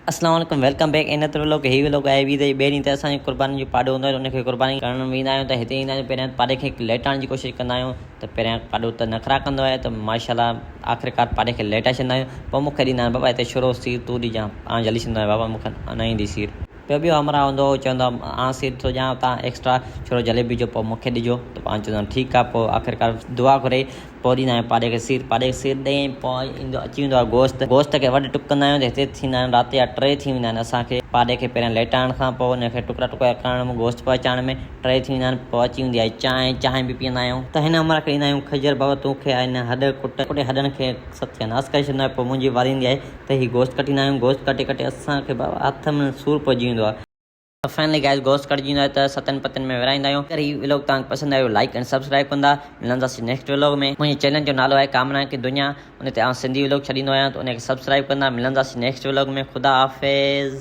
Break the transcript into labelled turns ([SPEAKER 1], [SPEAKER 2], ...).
[SPEAKER 1] अस्सलाम वालेकुम, welcome back in त व्लॉग। ही व्लॉग आहे बि त ॿिए ॾींहुं ते असांजी क़ुर्बानी जो पाॾो हूंदो आहे, उनखे क़ुर्बानी करण वेंदा आहियूं त हिते ईंदा आहियूं। पहिरियां पाॾे खे लेटाइण जी कोशिशि कंदा आहियूं त पहिरियां पाॾो त नख़रा कंदो आहे त माशाल्लाह आख़िरकार पाॾे खे लेटाए छॾींदा आहियूं। पोइ मूंखे ॾींदा आहिनि, बाबा हिते शुरू सीर तूं ॾिजां, जल्दी छॾींदो आहे बाबा, मूंखे न ईंदी सीर। ॿियो हमरा हूंदो हो, चवंदो आहे सीर थो ॾियां, तव्हां एक्स्ट्रा छुरो जलेबी जो, पोइ मूंखे ॾिजो त पाण चवंदा आहिनि ठीकु आहे। पोइ आख़िरकार दुआ घुरे पोइ ॾींदा आहियूं पाॾे खे सीर। पाॾे खे सीर ॾेई पोइ अची वेंदो आहे गोश्त खे वॾे टुक कंदा आहियूं त हिते थींदा आहिनि राति जा 3 थी वेंदा आहिनि। असांखे पाॾे खे पहिरियां लेटाइण खां पोइ हुनखे टुकड़ा करण में, गोश्त पचाइण में 3 थी वेंदा आहिनि। पोइ अची वेंदी आहे चांहि बि पीअंदा आहियूं। त हिन उमिरि खे ॾींदा आहियूं खजर, बाबा तोखे आहे हिन हॾ कुटे हॾनि खे सत्यानाश करे छॾींदो आहे। पोइ मुंहिंजी वारी ईंदी आहे त हीउ गोश्त कटींदा आहियूं। गोश्त कटे असांखे बाबा हथ में सूर पइजी वेंदो आहे। फाइनली गाइस गोश्त कटिजी वेंदो आहे त सतनि पतनि में विराईंदा आहियूं। अगरि हीउ व्लॉग तव्हांखे पसंदि आयो, लाइक एंड सब्सक्राइब कंदा। मिलंदासीं नेक्स्ट व्लॉग में। मुंहिंजे चैनल जो नालो आहे कामना की दुनिया, उन ते सिंधी व्लॉग छॾींदो आहियां, त उनखे सब्सक्राइब कंदा। मिलंदासीं नेक्स्ट व्लॉग में। ख़ुदा हाफ़िज़।